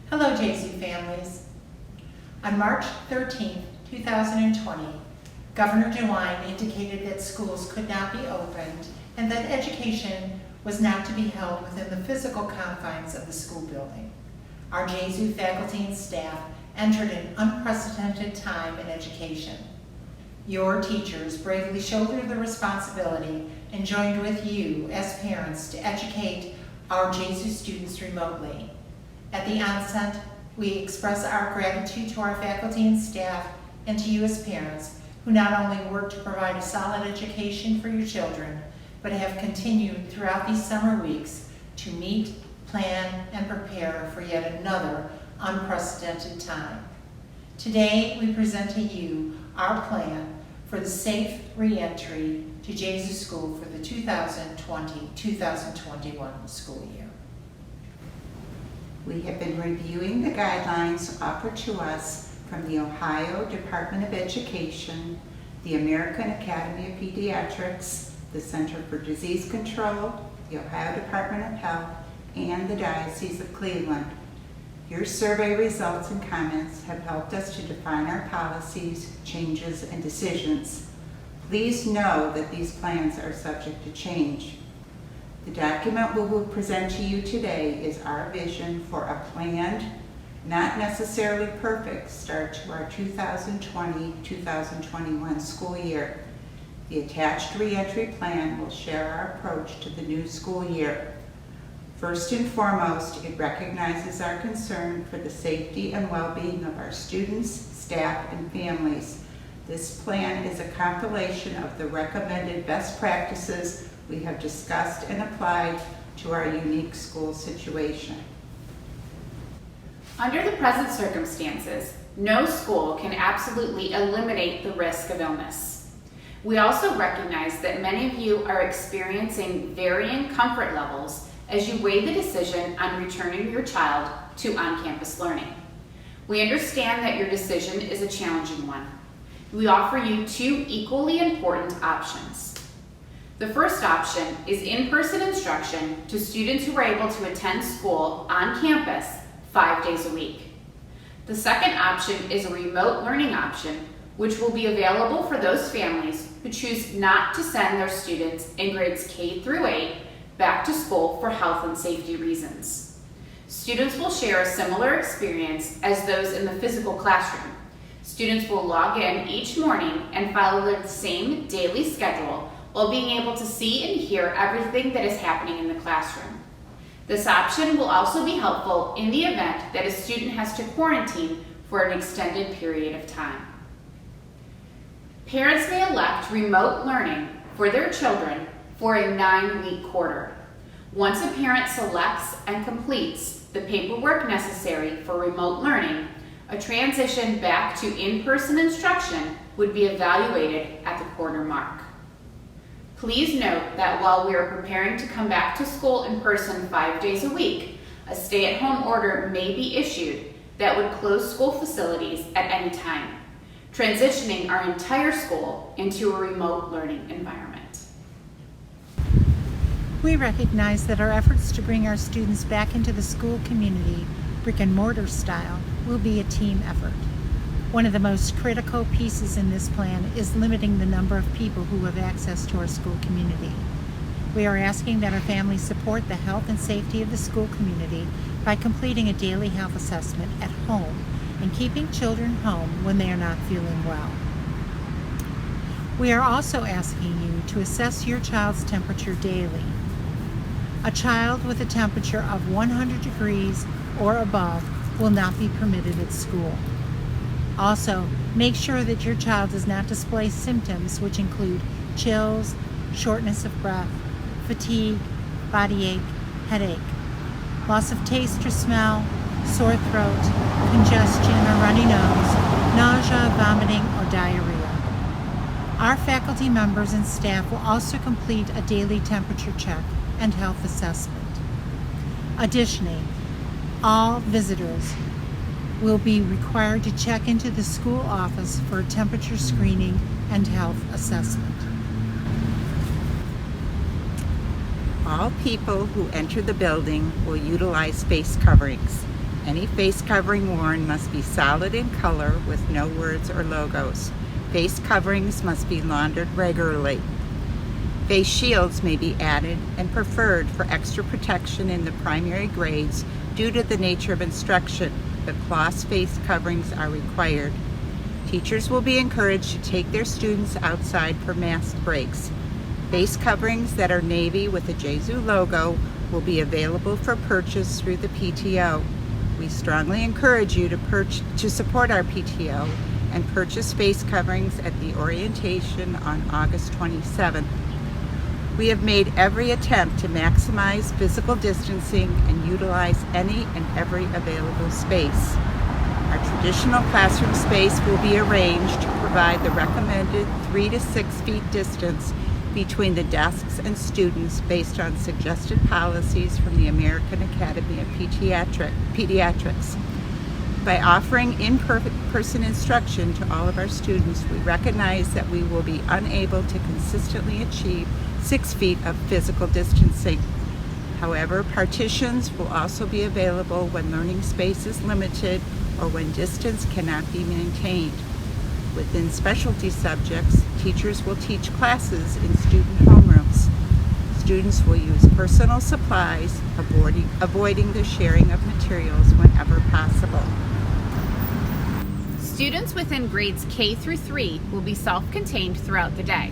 Hello, Gesu families. On March 13, 2020, Governor DeWine indicated that schools could not be opened and that education was not to be held within the physical confines of the school building. Our Gesu faculty and staff entered an unprecedented time in education. Your teachers bravely shouldered the responsibility and joined with you as parents to educate our Gesu students remotely. At the onset, we express our gratitude to our faculty and staff and to you as parents who not only work to provide a solid education for your children, but have continued throughout these summer weeks to meet, plan, and prepare for yet another unprecedented time. Today, we present to you our plan for the safe re-entry to Gesu School for the 2020-2021 school year. We have been reviewing the guidelines offered to us from the Ohio Department of Education, the American Academy of Pediatrics, the Center for Disease Control, the Ohio Department of Health, and the Diocese of Cleveland. Your survey results and comments have helped us to define our policies, changes, and decisions. Please know that these plans are subject to change. The document we will present to you today is our vision for a planned, not necessarily perfect, start to our 2020-2021 school year. The attached reentry plan will share our approach to the new school year. First and foremost, it recognizes our concern for the safety and well-being of our students, staff, and families. This plan is a compilation of the recommended best practices we have discussed and applied to our unique school situation. Under the present circumstances, no school can absolutely eliminate the risk of illness. We also recognize that many of you are experiencing varying comfort levels as you weigh the decision on returning your child to on-campus learning. We understand that your decision is a challenging one. We offer you two equally important options. The first option is in-person instruction to students who are able to attend school on campus 5 days a week. The second option is a remote learning option, which will be available for those families who choose not to send their students in grades K through 8 back to school for health and safety reasons. Students will share a similar experience as those in the physical classroom. Students will log in each morning and follow the same daily schedule while being able to see and hear everything that is happening in the classroom. This option will also be helpful in the event that a student has to quarantine for an extended period of time. Parents may elect remote learning for their children for a 9-week quarter. Once a parent selects and completes the paperwork necessary for remote learning, a transition back to in-person instruction would be evaluated at the quarter mark. Please note that while we are preparing to come back to school in person 5 days a week, a stay-at-home order may be issued that would close school facilities at any time, transitioning our entire school into a remote learning environment. We recognize that our efforts to bring our students back into the school community, brick and mortar style, will be a team effort. One of the most critical pieces in this plan is limiting the number of people who have access to our school community. We are asking that our families support the health and safety of the school community by completing a daily health assessment at home and keeping children home when they are not feeling well. We are also asking you to assess your child's temperature daily. A child with a temperature of 100 degrees or above will not be permitted at school. Also, make sure that your child does not display symptoms which include chills, shortness of breath, fatigue, body ache, headache, loss of taste or smell, sore throat, congestion or runny nose, nausea, vomiting, or diarrhea. Our faculty members and staff will also complete a daily temperature check and health assessment. Additionally, all visitors will be required to check into the school office for a temperature screening and health assessment. All people who enter the building will utilize face coverings, Any face covering worn must be solid in color with no words or logos. Face coverings must be laundered regularly. Face shields may be added and preferred for extra protection in the primary grades due to the nature of instruction, but cloth face coverings are required. Teachers will be encouraged to take their students outside for mask breaks. Face coverings that are navy with the Gesu logo will be available for purchase through the PTO. We strongly encourage you to support our PTO and purchase face coverings at the orientation on August 27th. We have made every attempt to maximize physical distancing and utilize any and every available space. Our traditional classroom space will be arranged to provide the recommended 3 to 6 feet distance between the desks and students based on suggested policies from the American Academy of Pediatrics. By offering in-person instruction to all of our students, we recognize that we will be unable to consistently achieve 6 feet of physical distancing. However, partitions will also be available when learning space is limited or when distance cannot be maintained. Within specialty subjects, teachers will teach classes in student homerooms. Students will use personal supplies, avoiding the sharing of materials whenever possible. Students within grades K through 3 will be self-contained throughout the day.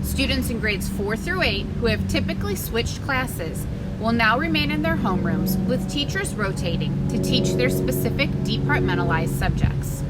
Students in grades 4 through 8 who have typically switched classes will now remain in their homerooms with teachers rotating to teach their specific departmentalized subjects.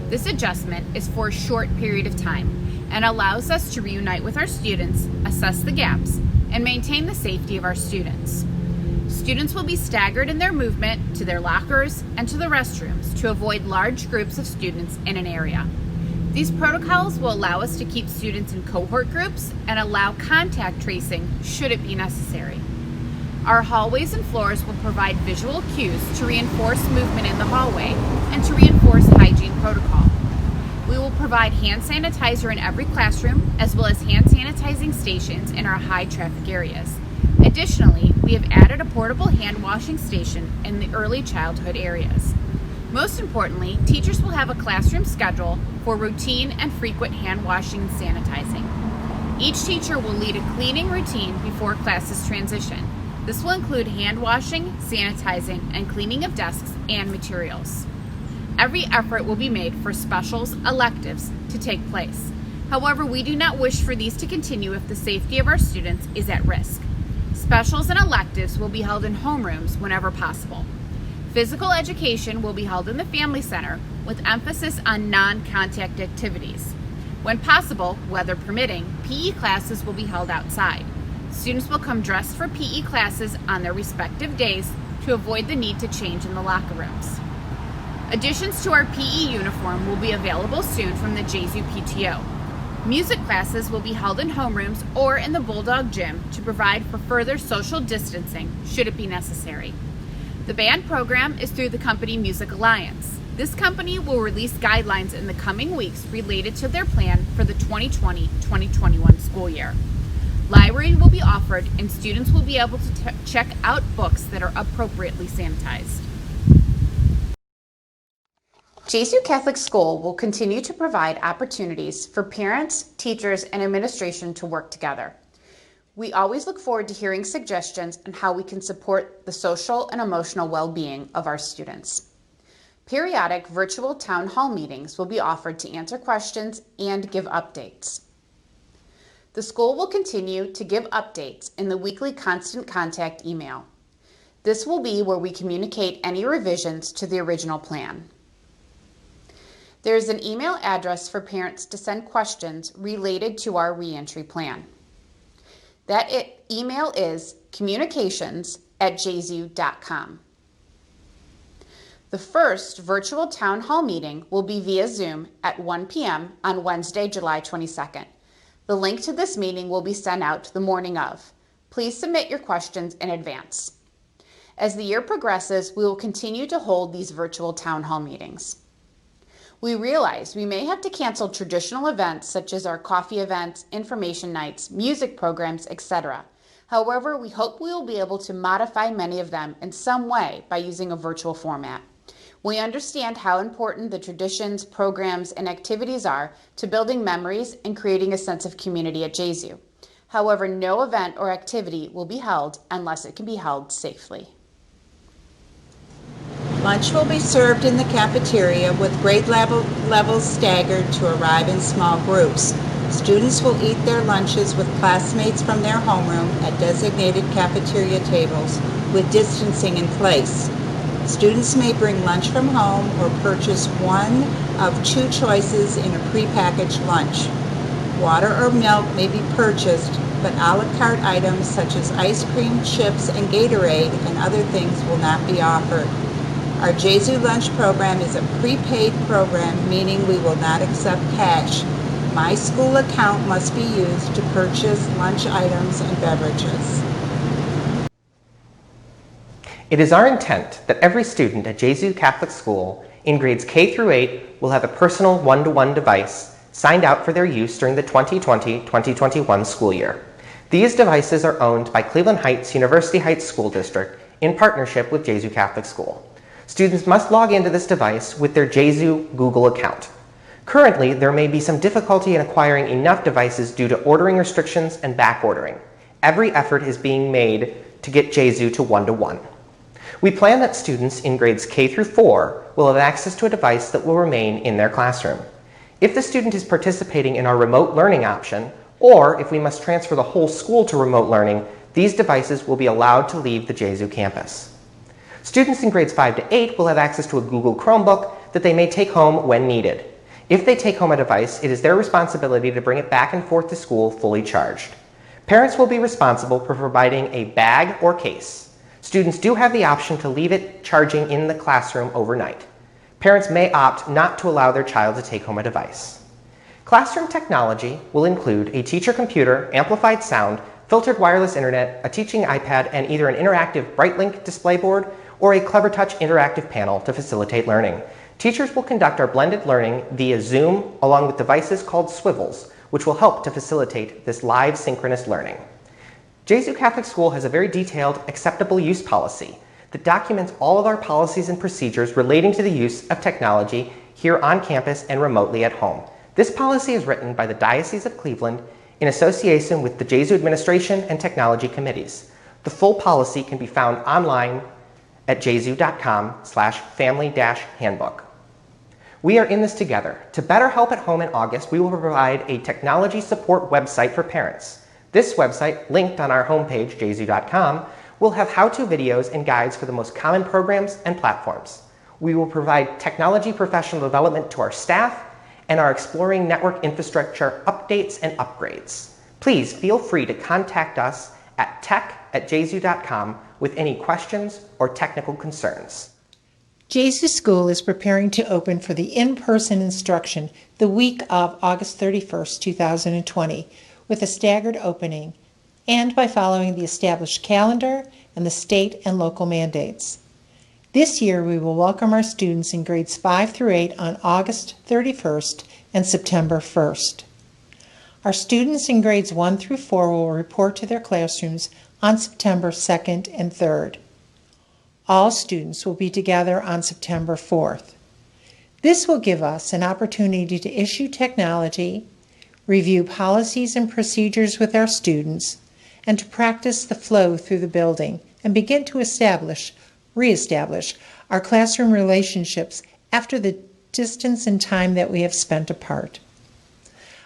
This adjustment is for a short period of time and allows us to reunite with our students, assess the gaps, and maintain the safety of our students. Students will be staggered in their movement to their lockers and to the restrooms to avoid large groups of students in an area. These protocols will allow us to keep students in cohort groups and allow contact tracing should it be necessary. Our hallways and floors will provide visual cues to reinforce movement in the hallway and to reinforce hygiene protocol. We will provide hand sanitizer in every classroom as well as hand sanitizing stations in our high traffic areas. Additionally, we have added a portable hand washing station in the early childhood areas. Most importantly, teachers will have a classroom schedule for routine and frequent hand washing and sanitizing. Each teacher will lead a cleaning routine before classes transition. This will include hand washing, sanitizing, and cleaning of desks and materials. Every effort will be made for specials, electives, to take place. However, we do not wish for these to continue if the safety of our students is at risk. Specials and electives will be held in homerooms whenever possible. Physical education will be held in the Family Center with emphasis on non-contact activities. When possible, weather permitting, PE classes will be held outside. Students will come dressed for PE classes on their respective days to avoid the need to change in the locker rooms. Additions to our PE uniform will be available soon from the Gesu PTO. Music classes will be held in homerooms or in the Bulldog Gym to provide for further social distancing should it be necessary. The band program is through the company Music Alliance. This company will release guidelines in the coming weeks related to their plan for the 2020-2021 school year. Library will be offered and students will be able to check out books that are appropriately sanitized. Gesu Catholic School will continue to provide opportunities for parents, teachers, and administration to work together. We always look forward to hearing suggestions on how we can support the social and emotional well-being of our students. Periodic virtual town hall meetings will be offered to answer questions and give updates. The school will continue to give updates in the weekly constant contact email. This will be where we communicate any revisions to the original plan. There is an email address for parents to send questions related to our reentry plan. That email is communications@gesu.com. The first virtual town hall meeting will be via Zoom at 1 p.m. on Wednesday, July 22nd. The link to this meeting will be sent out the morning of. Please submit your questions in advance. As the year progresses, we will continue to hold these virtual town hall meetings. We realize we may have to cancel traditional events such as our coffee events, information nights, music programs, etc. However, we hope we will be able to modify many of them in some way by using a virtual format. We understand how important the traditions, programs, and activities are to building memories and creating a sense of community at Gesu. However, no event or activity will be held unless it can be held safely. Lunch will be served in the cafeteria with grade levels staggered to arrive in small groups. Students will eat their lunches with classmates from their homeroom at designated cafeteria tables with distancing in place. Students may bring lunch from home or purchase one of two choices in a prepackaged lunch. Water or milk may be purchased, but a la carte items such as ice cream, chips, and Gatorade and other things will not be offered. Our Gesu lunch program is a prepaid program, meaning we will not accept cash. My school account must be used to purchase lunch items and beverages. It is our intent that every student at Gesu Catholic School in grades K through 8 will have a personal one-to-one device signed out for their use during the 2020-2021 school year. These devices are owned by Cleveland Heights University Heights School District in partnership with Gesu Catholic School. Students must log into this device with their Gesu Google account. Currently, there may be some difficulty in acquiring enough devices due to ordering restrictions and back ordering. Every effort is being made to get Gesu to one-to-one. We plan that students in grades K through 4 will have access to a device that will remain in their classroom. If the student is participating in our remote learning option, or if we must transfer the whole school to remote learning, these devices will be allowed to leave the Gesu campus. Students in grades 5 to 8 will have access to a Google Chromebook that they may take home when needed. If they take home a device, it is their responsibility to bring it back and forth to school fully charged. Parents will be responsible for providing a bag or case. Students do have the option to leave it charging in the classroom overnight. Parents may opt not to allow their child to take home a device. Classroom technology will include a teacher computer, amplified sound, filtered wireless internet, a teaching iPad, and either an interactive BrightLink display board or a CleverTouch interactive panel to facilitate learning. Teachers will conduct our blended learning via Zoom along with devices called swivels, which will help to facilitate this live synchronous learning. Gesu Catholic School has a very detailed acceptable use policy that documents all of our policies and procedures relating to the use of technology here on campus and remotely at home. This policy is written by the Diocese of Cleveland in association with the Gesu Administration and Technology Committees. The full policy can be found online at gesu.com/family-handbook. We are in this together. To better help at home in August, we will provide a technology support website for parents. This website, linked on our homepage, gesu.com, will have how-to videos and guides for the most common programs and platforms. We will provide technology professional development to our staff and are exploring network infrastructure updates and upgrades. Please feel free to contact us at tech@gesu.com with any questions or technical concerns. Gesu School is preparing to open for the in-person instruction the week of August 31st, 2020, with a staggered opening, and by following the established calendar and the state and local mandates. This year, we will welcome our students in grades 5 through 8 on August 31st and September 1st. Our students in grades 1 through 4 will report to their classrooms on September 2nd and 3rd. All students will be together on September 4th. This will give us an opportunity to issue technology, review policies and procedures with our students, and to practice the flow through the building and begin to reestablish our classroom relationships after the distance and time that we have spent apart.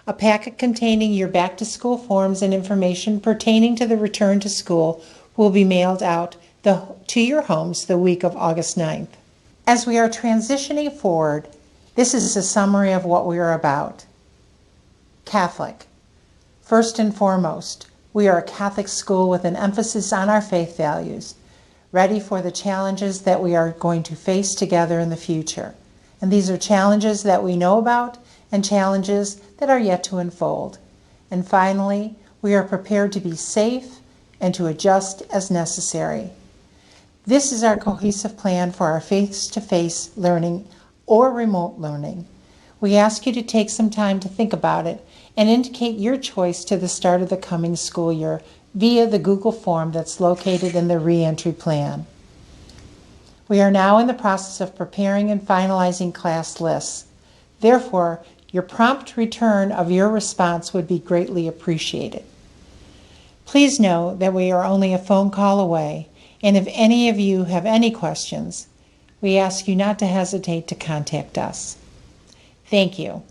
A packet containing your back-to-school forms and information pertaining to the return to school will be mailed out to your homes the week of August 9th. As we are transitioning forward, this is a summary of what we are about. Catholic. First and foremost, we are a Catholic school with an emphasis on our faith values, ready for the challenges that we are going to face together in the future. And these are challenges that we know about and challenges that are yet to unfold. And finally, we are prepared to be safe and to adjust as necessary. This is our cohesive plan for our face-to-face learning or remote learning. We ask you to take some time to think about it and indicate your choice to the start of the coming school year via the Google form that's located in the reentry plan. We are now in the process of preparing and finalizing class lists. Therefore, your prompt return of your response would be greatly appreciated. Please know that we are only a phone call away, and if any of you have any questions, we ask you not to hesitate to contact us. Thank you.